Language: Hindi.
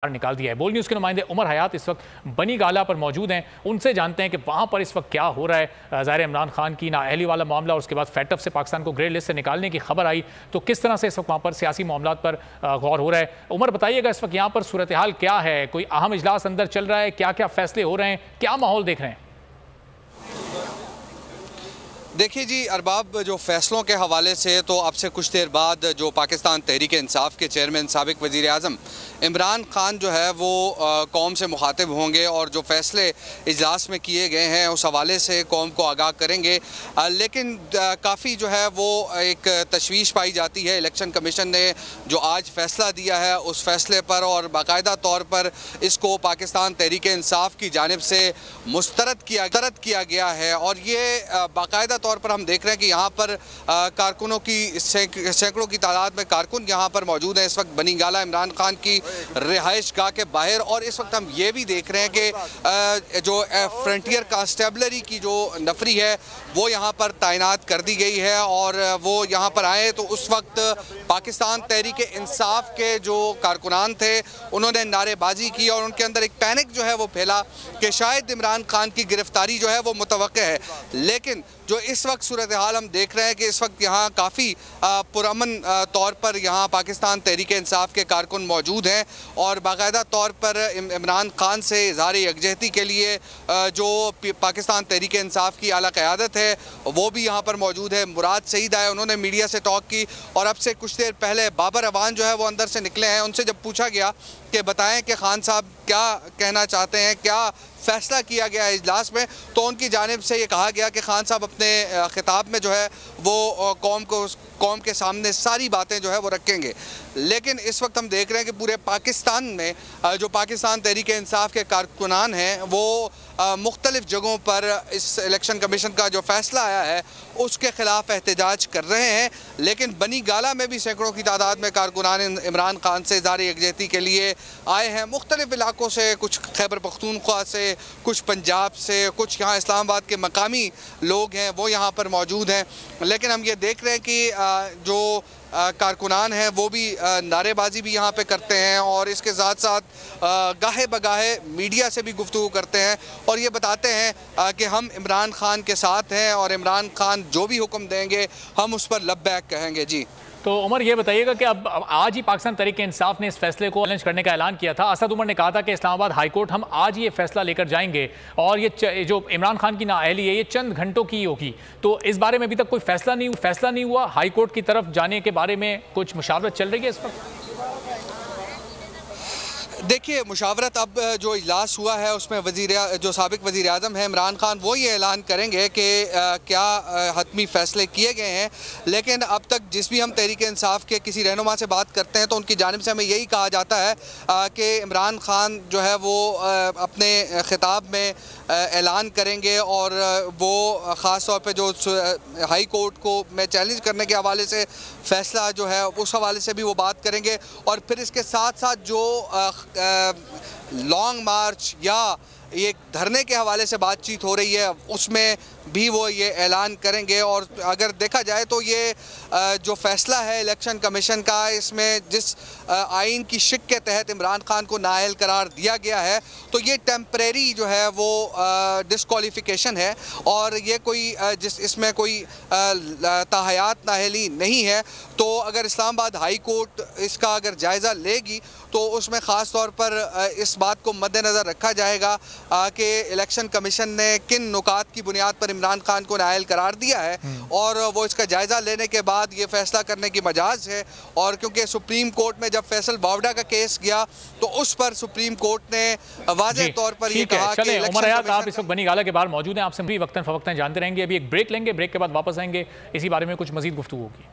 निकाल दिया है। बोल न्यूज़ के नुमाइंदे उमर हयात इस वक्त बनी गाला पर मौजूद हैं। उनसे जानते हैं कि वहाँ पर इस वक्त क्या हो रहा है। ज़ाहिर इमरान खान की नाअहली वाला मामला और उसके बाद फैटअप से पाकिस्तान को ग्रे लिस्ट से निकालने की खबर आई, तो किस तरह से इस वक्त वहाँ पर सियासी मामला पर गौर हो रहा है। उमर बताइएगा इस वक्त यहाँ पर सूरत हाल क्या है, कोई अहम इजलास अंदर चल रहा है, क्या क्या फैसले हो रहे हैं, क्या माहौल देख रहे हैं। देखिए जी अरबाब, जो फैसलों के हवाले से तो अब से कुछ देर बाद जो पाकिस्तान तहरीक इंसाफ के चेयरमैन साबिक वज़ीर आज़म इमरान खान जो है वो कौम से मुखातिब होंगे और जो फैसले इजलास में किए गए हैं उस हवाले से कौम को आगाह करेंगे। लेकिन काफ़ी जो है वो एक तशवीश पाई जाती है। इलेक्शन कमीशन ने जो आज फ़ैसला दिया है उस फैसले पर और बाकायदा तौर पर इसको पाकिस्तान तहरीक इंसाफ की जानिब से मुस्तरद किया गया है और ये बाकायदा तौर पर हम देख रहे हैं कि यहाँ पर कारकुनों की सैकड़ों की तादाद में कारकुन यहाँ पर मौजूद हैं इस वक्त बनी गाला इमरान खान की रिहाइश गाह के बाहर। और इस वक्त हम ये भी देख रहे हैं कि जो फ्रंटियर कांस्टेबलरी की जो नफरी है वो यहाँ पर तैनात कर दी गई है और वो यहाँ पर आए तो उस वक्त पाकिस्तान तहरीक इंसाफ के जो कारकुनान थे उन्होंने नारेबाजी की और उनके अंदर एक पैनिक जो है वो फैला कि शायद इमरान खान की गिरफ्तारी जो है वो मुतवक्के है। लेकिन जो इस वक्त सूरत हाल हम देख रहे हैं कि इस वक्त यहाँ काफ़ी पुरअमन तौर पर यहाँ पाकिस्तान तहरीक इंसाफ के कारकुन मौजूद हैं और बाकायदा तौर पर इमरान खान से इज़हार यकजहती के लिए जो पाकिस्तान तहरीक इंसाफ की आला क़यादत है वो भी यहाँ पर मौजूद है। मुराद सईद आए, उन्होंने मीडिया से टॉक की और अब से कुछ देर पहले बाबर अवान जो है वो अंदर से निकले हैं। उनसे जब पूछा गया कि बताएं कि खान साहब क्या कहना चाहते हैं, क्या फ़ैसला किया गया है इजलास में, तो उनकी जानिब से ये कहा गया कि खान साहब अपने खिताब में जो है वो कौम के सामने सारी बातें जो है वो रखेंगे। लेकिन इस वक्त हम देख रहे हैं कि पूरे पाकिस्तान में जो पाकिस्तान तहरीक इंसाफ के कारकुनान हैं वो मुख्तलिफ़ जगहों पर इस इलेक्शन कमीशन का जो फ़ैसला आया है उसके ख़िलाफ़ एहतजाज कर रहे हैं। लेकिन बनी गाला में भी सैकड़ों की तादाद में कारकुनान इमरान खान से इज़हार यकजहती के लिए आए हैं। मुख्तलिफ़ इलाकों से, कुछ खैबर पख्तूनख्वा से, कुछ पंजाब से, कुछ यहाँ इस्लामाबाद के मकामी लोग हैं वो यहाँ पर मौजूद हैं। लेकिन हम ये देख रहे हैं कि जो कारकुनान हैं वो भी नारेबाजी भी यहाँ पे करते हैं और इसके साथ साथ गाहे बगाहे मीडिया से भी गुफ्तगू करते हैं और ये बताते हैं कि हम इमरान खान के साथ हैं और इमरान खान जो भी हुक्म देंगे हम उस पर लब्बैक कहेंगे। जी तो उमर ये बताइएगा कि अब आज ही पाकिस्तान तहरीक इंसाफ ने इस फैसले को चैलेंज करने का ऐलान किया था। असद उमर ने कहा था कि इस्लामाबाद हाई कोर्ट हम आज ये फैसला लेकर जाएंगे और ये जो इमरान खान की नाअहली है ये चंद घंटों की होगी। तो इस बारे में अभी तक कोई फैसला नहीं हुआ। हाई कोर्ट की तरफ जाने के बारे में कुछ मुशावरत चल रही है इस वक्त। देखिए मुशावरत अब जो इजलास हुआ है उसमें जो साबिक वज़ीर आज़म है इमरान खान वो ये ऐलान करेंगे कि क्या हतमी फ़ैसले किए गए हैं। लेकिन अब तक जिस भी हम तहरीक इंसाफ के किसी रहनुमा से बात करते हैं तो उनकी जानिब से हमें यही कहा जाता है कि इमरान खान जो है वो अपने ख़िताब में ऐलान करेंगे और वो ख़ास तौर पे जो हाई कोर्ट को मैं चैलेंज करने के हवाले से फ़ैसला जो है उस हवाले से भी वो बात करेंगे और फिर इसके साथ साथ जो लॉन्ग मार्च या ये धरने के हवाले से बातचीत हो रही है उसमें भी वो ये ऐलान करेंगे। और अगर देखा जाए तो ये जो फ़ैसला है इलेक्शन कमीशन का इसमें जिस आइन की शिक के तहत इमरान खान को नाअहल करार दिया गया है तो ये टेम्परेरी जो है वो डिस्क्वालिफिकेशन है और ये कोई इसमें कोई ताहयात नाअहली नहीं है। तो अगर इस्लामाबाद हाई कोर्ट इसका अगर जायज़ा लेगी तो उसमें ख़ास तौर पर इस बात को मद्देनज़र रखा जाएगा कि इलेक्शन कमीशन ने किन नुकात की बुनियाद पर इमरान खान को नाअहल करार दिया है और वो इसका जायज़ा लेने के बाद ये फैसला करने की मजाज है। और क्योंकि सुप्रीम कोर्ट में जब फैसल बावड़ा का केस गया तो उस पर सुप्रीम कोर्ट ने वाज़ेह तौर पर ये कहा कि उमर हयात आप इस वक्त बनी गाला के बाहर मौजूद हैं, आपसे भी वक्तन फवक्तन जानते रहेंगे। अभी एक ब्रेक लेंगे, ब्रेक के बाद वापस आएंगे, इसी बारे में कुछ मजीद गुफ्तगू होगी।